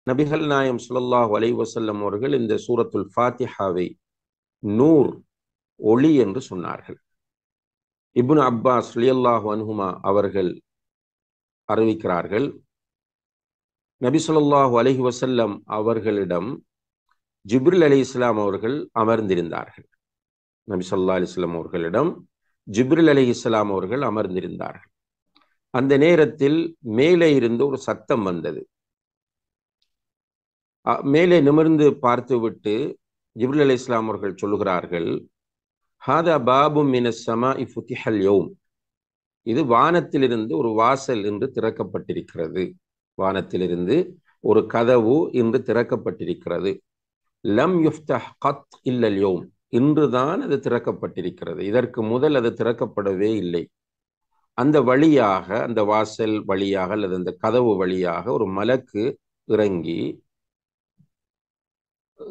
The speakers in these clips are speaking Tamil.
நபிகள் நாயம் ஸல்லல்லாஹு அலைஹி வஸல்லம் அவர்கள் இந்த சூரத்துல் ஃபாத்திஹாவை நூர், ஒளி என்று சொன்னார்கள். இப்னு அப்பாஸ் ரலியல்லாஹு அன்ஹுமா அவர்கள் அறிவிக்கிறார்கள், நபி ஸல்லல்லாஹு அலைஹி வஸல்லம் அவர்களிடம் ஜிப்ரில் அலைஹிஸ்ஸலாம் அவர்கள் அமர்ந்திருந்தார்கள். நபி ஸல்லல்லாஹு அலைஹி வஸல்லம் அவர்களிடம் ஜிப்ரில் அலைஹிஸ்ஸலாம் அவர்கள் அமர்ந்திருந்தார்கள். அந்த நேரத்தில் மேலே இருந்து ஒரு சத்தம் வந்தது. மேலே நிமிர்ந்து பார்த்துவிட்டு ஜிப்ரில் அலைஹிஸ்ஸலாம் அவர்கள் சொல்லுகிறார்கள், ஹாதா பாபும் மினஸ் ஸமாஇ ஃபுத்திஹல் யௌம், இது வானத்திலிருந்து ஒரு வாசல் என்று திறக்கப்பட்டிருக்கிறது. வானத்திலிருந்து ஒரு கதவு இன்று திறக்கப்பட்டிருக்கிறது. லம் யுஃப்தஹ் கத் இல்லல் யௌம், இன்றுதான் அது திறக்கப்பட்டிருக்கிறது. இதற்கு முதல் அது திறக்கப்படவே இல்லை. அந்த வழியாக, அந்த வாசல் வழியாக அல்லது அந்த கதவு வழியாக ஒரு மலக்கு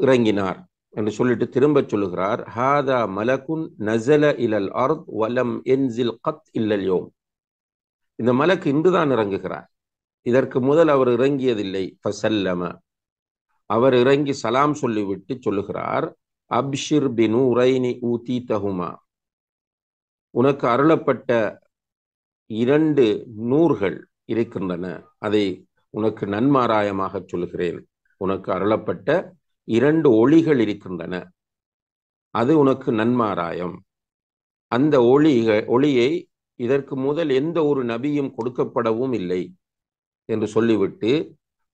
இறங்கினார் என்று சொல்லிட்டு திரும்ப சொல்லுகிறார், ஹாதா மலக்குன் நஸல இலல் அர்த் வலம் என்சில் கத் இல்லல் யௌம், இந்த மலக்கு இன்றுதான் இறங்குகிறார், இதற்கு முதல் அவர் இறங்கியதில்லை. ஃபசல்லம, அவர் இறங்கி சலாம் சொல்லிவிட்டு சொல்லுகிறார், அப்ஷிர் பினூரைனி ஊதீதஹுமா, உனக்கு அருளப்பட்ட 2 நூர்கள் இருக்கின்றன, அதை உனக்கு நன்மாராயமாக சொல்கிறேன். உனக்கு அருளப்பட்ட 2 ஒளிகள் இருக்கின்றன, அது உனக்கு நன்மாராயம். அந்த ஒளியை இதற்கு முதல் எந்த ஒரு நபியும் கொடுக்கப்படவும் இல்லை என்று சொல்லிவிட்டு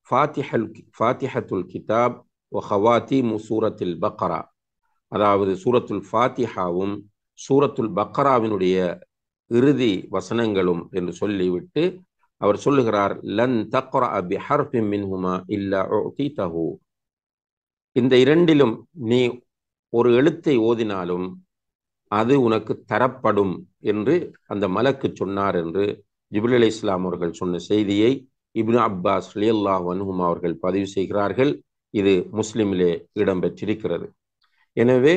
ஃபாத்திஹத்துல் கிதாப் வ ஹவாத்தீமு சூரத்துல் பக்ரா, அதாவது சூரத்துல் ஃபாத்திஹாவும் சூரத்துல் பக்ராவினுடைய இறுதி வசனங்களும் என்று சொல்லிவிட்டு அவர் சொல்லுகிறார், லன் தக்ரஅ பிஹர்ஃபின் மின்ஹுமா இல்லா உதீதஹு, இந்த 2லும் நீ ஒரு எழுத்தை ஓதினாலும் அது உனக்கு தரப்படும் என்று அந்த மலக்கு சொன்னார் என்று ஜிப்ரீல் அலைஹிஸ்ஸலாம் அவர்கள் சொன்ன செய்தியை இப்னு அப்பாஸ் ரலியல்லாஹு அன்ஹுமா அவர்கள் பதிவு செய்கிறார்கள். இது முஸ்லிமிலே இடம்பெற்றிருக்கிறது. எனவே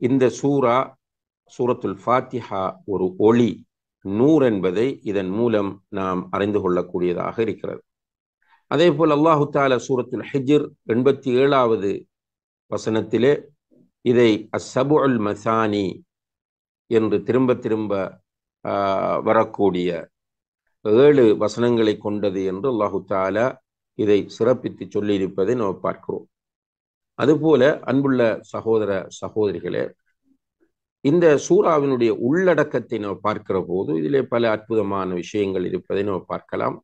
இந்த சூரத்துல் ஃபாத்திஹா ஒரு ஒளி, நூர் என்பதை இதன் மூலம் நாம் அறிந்து கொள்ளக்கூடியதாக இருக்கிறது. அதே போல் அல்லாஹு தஆலா சூரத்துல் ஹிஜ்ர் 87வது வசனத்திலே இதை அஸ்ஸபுல் மசானி என்று திரும்ப திரும்ப வரக்கூடிய 7 வசனங்களை கொண்டது என்று அல்லாஹு தஆலா இதை சிறப்பித்து சொல்லியிருப்பதை நாம் பார்க்கிறோம். அதுபோல அன்புள்ள சகோதர சகோதரிகளே, இந்த சூறாவினுடைய உள்ளடக்கத்தை நாம் பார்க்கிற போது இதிலே பல அற்புதமான விஷயங்கள் இருப்பதை நாம் பார்க்கலாம்.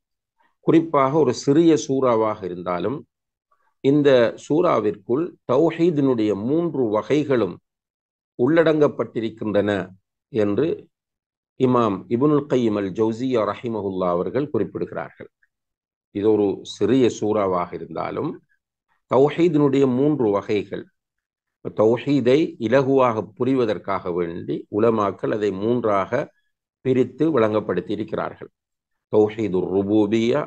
குறிப்பாக ஒரு சிறிய சூறாவாக இருந்தாலும் இந்த சூறாவிற்குள் தௌஹீதினுடைய 3 வகைகளும் உள்ளடங்கப்பட்டிருக்கின்றன என்று இமாம் இப்னுல் கய்யிம் அல் ஜௌசிய்யா ரஹிமஹுல்லா அவர்கள் குறிப்பிடுகிறார்கள். இது ஒரு சிறிய சூறாவாக இருந்தாலும் தௌஹீதினுடைய 3 வகைகள், தௌஹீதை இலகுவாக புரிவதற்காக வேண்டி உலமாக்கள் அதை 3ஆக பிரித்து வழங்கப்படுத்தி இருக்கிறார்கள். தௌஹீதுல் ருபூபிய்யா,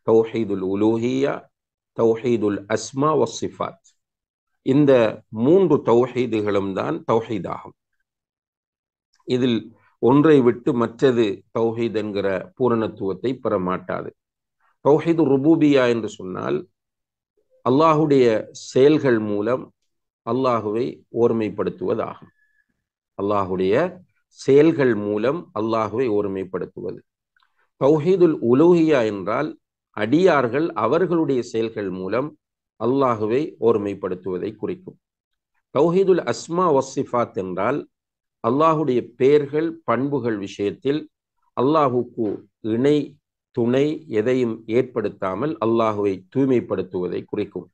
தௌஹீதுல் உலூஹிய்யா, தௌஹீதுல் அஸ்மா வஸ் சிஃபாத். இந்த 3 தௌஹீதுகளும் தான் தௌஹீதாகும். இதில் ஒன்றை விட்டு மற்றது தௌஹீத் என்கிற பூரணத்துவத்தை பெற மாட்டாது. தௌஹீது ருபூபியா என்று சொன்னால் அல்லாஹுடைய செயல்கள் மூலம் அல்லாஹுவை ஓர்மைப்படுத்துவதாகும். அல்லாஹுடைய செயல்கள் மூலம் அல்லாஹுவை ஓர்மைப்படுத்துவது. தௌஹீதுல் உலூஹியா என்றால் அடியார்கள் அவர்களுடைய செயல்கள் மூலம் அல்லாஹுவை ஓர்மைப்படுத்துவதை குறிக்கும். தௌஹீதுல் அஸ்மா வஸ்ஸிஃபாத் என்றால் அல்லாஹுடைய பெயர்கள் பண்புகள் விஷயத்தில் அல்லாஹுக்கு இணை துணை எதையும் ஏற்படுத்தாமல் அல்லாஹுவை தூய்மைப்படுத்துவதை குறிக்கும்.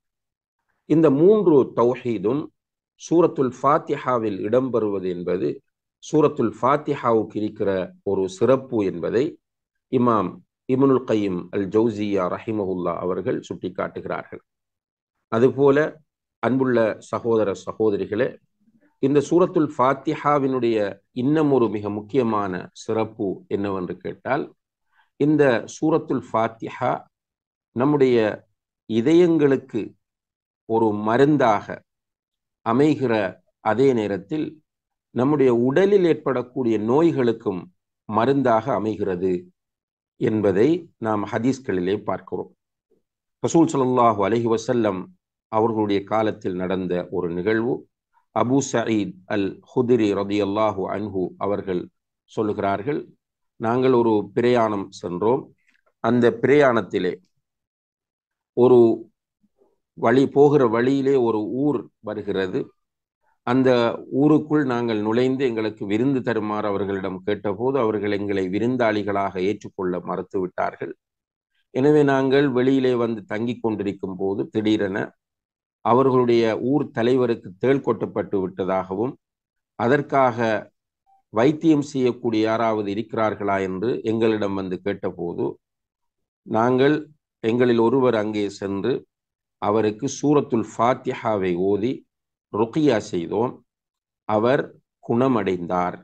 இந்த 3 தௌஹீதும் சூரத்துல் ஃபாத்திஹாவில் இடம்பெறுவது என்பது சூரத்துல் ஃபாத்திஹாவுக்கு இருக்கிற ஒரு சிறப்பு என்பதை இமாம் இப்னுல் கய்யிம் அல் ஜௌசிய்யா ரஹிமஹுல்லா அவர்கள் சுட்டிக்காட்டுகிறார்கள். அதுபோல அன்புள்ள சகோதர சகோதரிகளே, இந்த சூரத்துல் ஃபாத்திஹாவினுடைய இன்னும் ஒரு மிக முக்கியமான சிறப்பு என்னவென்று கேட்டால், இந்த சூரத்துல் ஃபாத்திஹா நம்முடைய இதயங்களுக்கு ஒரு மருந்தாக அமைகிற அதே நேரத்தில் நம்முடைய உடலில் ஏற்படக்கூடிய நோய்களுக்கும் மருந்தாக அமைகிறது என்பதை நாம் ஹதீஸ்களிலே பார்க்கிறோம். ரசூல் ஸல்லல்லாஹு அலைஹி வஸல்லம் அவர்களுடைய காலத்தில் நடந்த ஒரு நிகழ்வு. அபூ சயீத் அல் ஹுத்ரி ரலியல்லாஹு அன்ஹு அவர்கள் சொல்லுகிறார்கள், நாங்கள் ஒரு பிரயாணம் சென்றோம். அந்த பிரயாணத்திலே ஒரு போகிற வழியிலே ஒரு ஊர் வருகிறது. அந்த ஊருக்குள் நாங்கள் நுழைந்து எங்களுக்கு விருந்து தருமாறு அவர்களிடம் கேட்டபோது அவர்கள் எங்களை விருந்தாளிகளாக ஏற்றுக்கொள்ள மறுத்து விட்டார்கள். எனவே நாங்கள் வெளியிலே வந்து தங்கி கொண்டிருக்கும் போது திடீரென அவர்களுடைய ஊர் தலைவருக்கு தேள் கொட்டப்பட்டு விட்டதாகவும், அதற்காக வைத்தியம் செய்யக்கூடிய யாராவது இருக்கிறார்களா என்று எங்களிடம் வந்து கேட்டபோது நாங்கள் எங்களில் ஒருவர் அங்கே சென்று அவருக்கு சூரத்துல் ஃபாத்திஹாவை ஓதி ருக்கியா செய்தோம். அவர் குணமடைந்தார்.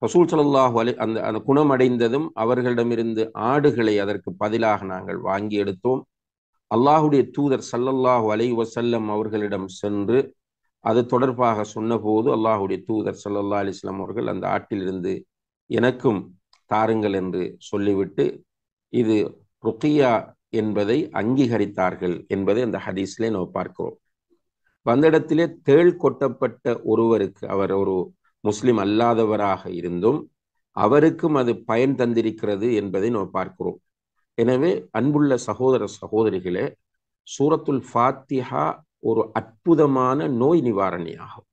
ரசூல் ஸல்லல்லாஹு அலைஹி அந்த குணமடைந்ததும் அவர்களிடமிருந்து ஆடுகளை அதற்கு பதிலாக நாங்கள் வாங்கி எடுத்தோம். அல்லாஹுடைய தூதர் ஸல்லல்லாஹு அலைஹி வஸல்லம் அவர்களிடம் சென்று அது தொடர்பாக சொன்னபோது அல்லாஹுடைய தூதர் ஸல்லல்லாஹு அலைஹி வஸல்லம் அவர்கள் அந்த ஆட்டிலிருந்து எனக்கும் தாருங்கள் என்று சொல்லிவிட்டு இது ருக்கியா என்பதை அங்கீகரித்தார்கள் என்பதை அந்த ஹதீஸ்லே நாம் பார்க்கிறோம். அந்த இடத்திலே தேள் கொட்டப்பட்ட ஒருவருக்கு, அவர் ஒரு முஸ்லிம் அல்லாதவராக இருந்தும் அவருக்கும் அது பயன் தந்திருக்கிறது என்பதை நாம் பார்க்கிறோம். எனவே அன்புள்ள சகோதர சகோதரிகளே, சூரத்துல் ஃபாத்திஹா ஒரு அற்புதமான நோய் நிவாரணியாகும்.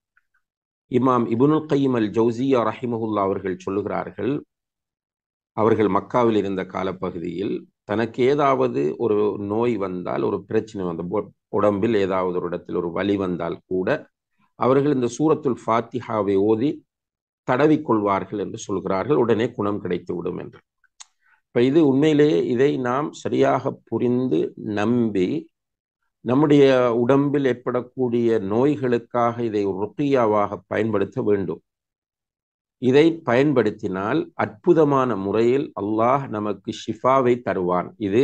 இமாம் இப்னுல் கய்யிம் அல் ஜௌசியா ரஹிமஹுல்லா அவர்கள் சொல்லுகிறார்கள், அவர்கள் மக்காவில் இருந்த காலப்பகுதியில் தனக்கு ஏதாவது ஒரு நோய் வந்தால், ஒரு பிரச்சனை வந்த உடம்பில் ஏதாவது ஒரு இடத்தில் ஒரு வலி வந்தால் கூட அவர்கள் இந்த சூரத்துல் ஃபாத்திஹாவை ஓதி தடவிக்கொள்வார்கள் என்று சொல்கிறார்கள். உடனே குணம் கிடைத்து விடும் என்று. இப்ப இது உண்மையிலேயே இதை நாம் சரியாக புரிந்து நம்பி நம்முடைய உடம்பில் ஏற்படக்கூடிய நோய்களுக்காக இதை ருக்கியாவாக பயன்படுத்த வேண்டும். இதை பயன்படுத்தினால் அற்புதமான முறையில் அல்லாஹ் நமக்கு ஷிஃபாவை தருவான். இது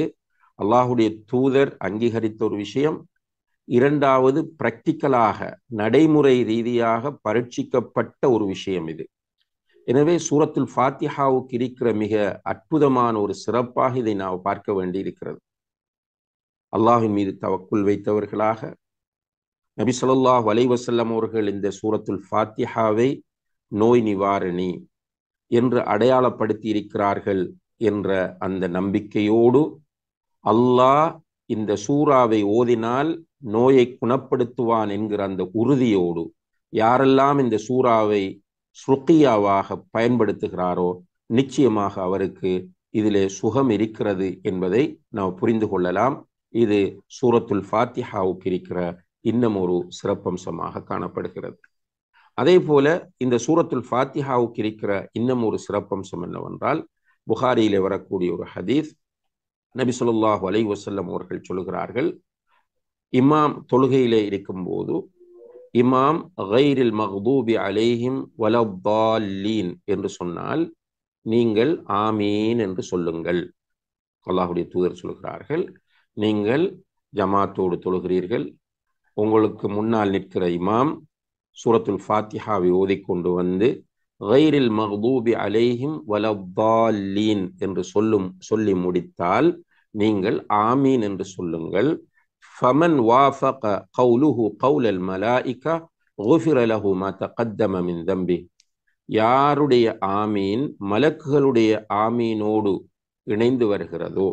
அல்லாஹுடைய தூதர் அங்கீகரித்த ஒரு விஷயம். இரண்டாவது, பிராக்டிக்கலாக நடைமுறை ரீதியாக பரீட்சிக்கப்பட்ட ஒரு விஷயம் இது. எனவே சூரத்துல் ஃபாத்திஹாவுக்கு இருக்கிற மிக அற்புதமான ஒரு சிறப்பாக இதை நாம் பார்க்க வேண்டியிருக்கிறது. அல்லாஹின் மீது தவக்குல் வைத்தவர்களாக நபி ஸல்லல்லாஹு அலைஹி வஸல்லம் அவர்கள் இந்த சூரத்துல் ஃபாத்திஹாவை நோய் நிவாரணி என்று அடையாளப்படுத்தி இருக்கிறார்கள் என்ற அந்த நம்பிக்கையோடு, அல்லாஹ் இந்த சூறாவை ஓதினால் நோயை குணப்படுத்துவான் என்கிற அந்த உறுதியோடு யாரெல்லாம் இந்த சூறாவை ருக்கியாவாக பயன்படுத்துகிறாரோ நிச்சயமாக அவருக்கு இதிலே சுகம் இருக்கிறது என்பதை நாம் புரிந்து கொள்ளலாம். இது சூரத்துல் ஃபாத்திஹாவுக்கு இருக்கிற இன்னும் ஒரு சிறப்பம்சமாக காணப்படுகிறது. அதே போல இந்த சூரத்துல் ஃபாத்திஹாவுக்கு இருக்கிற இன்னும் ஒரு சிறப்பம்சம் என்னவென்றால், புகாரியிலே வரக்கூடிய ஒரு ஹதீஸ், நபி ஸல்லல்லாஹு அலைஹி வஸல்லம் அவர்கள் சொல்கிறார்கள், இமாம் தொழுகையிலே இருக்கும்போது இமாம் கைரில் மக்தூபி அலைஹிம் வலத்தால்லீன் என்று சொன்னால் நீங்கள் ஆமீன் என்று சொல்லுங்கள். அல்லாஹுடைய தூதர் சொல்கிறார்கள், நீங்கள் ஜமாத்தோடு தொழுகிறீர்கள், உங்களுக்கு முன்னால் நிற்கிற இமாம் சூரத்துல் ஃபாத்திஹாவை ஓதிக்கொண்டு வந்து கைரில் மக்தூபி அலைஹிம் வலத்தால்லீன் என்று சொல்லி முடித்தால் நீங்கள் ஆமீன் என்று சொல்லுங்கள். ஃபமன் வாஃபக கௌலுஹு கௌலல் மலாயிகா குஃபிர லஹு மா தகத்தம மின் தம்பி. யாருடைய ஆமீன் மலக்குகளுடைய ஆமீனோடு இணைந்து வருகிறதோ,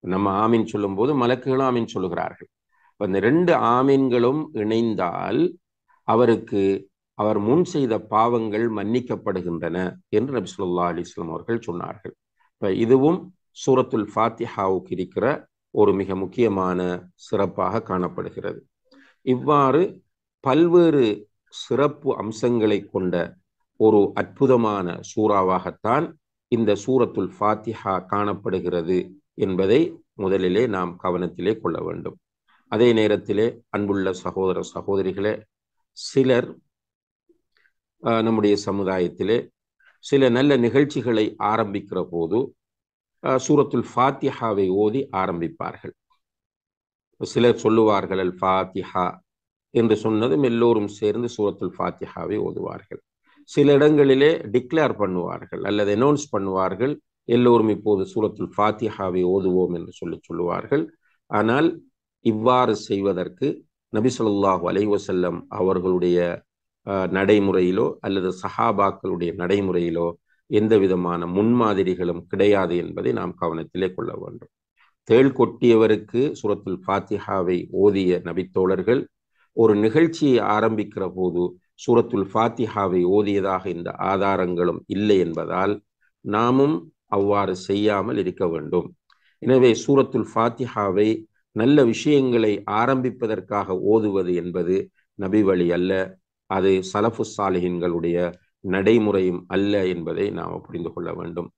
நம்ம ஆமீன் சொல்லும் போது மலக்குகளும் ஆமீன் சொல்லுகிறார்கள். அந்த ரெண்டு ஆமீன்களும் இணைந்தால் அவருக்கு அவர் முன் செய்த பாவங்கள் மன்னிக்கப்படுகின்றன என்று நபி ஸல்லல்லாஹு அலைஹி வஸல்லம் அவர்கள் சொன்னார்கள். இப்ப இதுவும் சூரத்துல் ஃபாத்திஹாவுக்கு இருக்கிற ஒரு மிக முக்கியமான சிறப்பாக காணப்படுகிறது. இவ்வாறு பல்வேறு சிறப்பு அம்சங்களை கொண்ட ஒரு அற்புதமான சூறாவாகத்தான் இந்த சூரத்துல் ஃபாத்திஹா காணப்படுகிறது என்பதை முதலிலே நாம் கவனத்திலே கொள்ள வேண்டும். அதே நேரத்திலே அன்புள்ள சகோதர சகோதரிகளே, சிலர் நம்முடைய சமுதாயத்திலே சில நல்ல நிகழ்ச்சிகளை ஆரம்பிக்கிற போது சூரத்துல் ஃபாத்திஹாவை ஓதி ஆரம்பிப்பார்கள். சிலர் சொல்லுவார்கள் அல் ஃபாத்திஹா என்று சொன்னதும் எல்லோரும் சேர்ந்து சூரத்துல் ஃபாத்திஹாவை ஓதுவார்கள். சில இடங்களிலே டிக்ளேர் பண்ணுவார்கள் அல்லது அனௌன்ஸ் பண்ணுவார்கள், எல்லோரும் இப்போது சூரத்துல் ஃபாத்திஹாவை ஓதுவோம் என்று சொல்லுவார்கள். ஆனால் இவ்வாறு செய்வதற்கு நபி ஸல்லல்லாஹு அலைஹி வஸல்லம் அவர்களுடைய நடைமுறையிலோ அல்லது சஹாபாக்களுடைய நடைமுறையிலோ எந்த விதமான முன்மாதிரிகளும் கிடையாது என்பதை நாம் கவனத்திலே கொள்ள வேண்டும். தேள் கொட்டியவருக்கு சூரத்துல் ஃபாத்திஹாவை ஓதிய நபித்தோழர்கள் ஒரு நிகழ்ச்சியை ஆரம்பிக்கிற போது சூரத்துல் ஃபாத்திஹாவை ஓதியதாக இந்த ஆதாரங்களும் இல்லை என்பதால் நாமும் அவ்வாறு செய்யாமல் இருக்க வேண்டும். எனவே சூரத்துல் ஃபாத்திஹாவை நல்ல விஷயங்களை ஆரம்பிப்பதற்காக ஓதுவது என்பது நபி வழி அல்ல, அது சலஃபு சாலிஹின்களுடைய நடைமுறையும் அல்ல என்பதை நாம் புரிந்து கொள்ள வேண்டும்.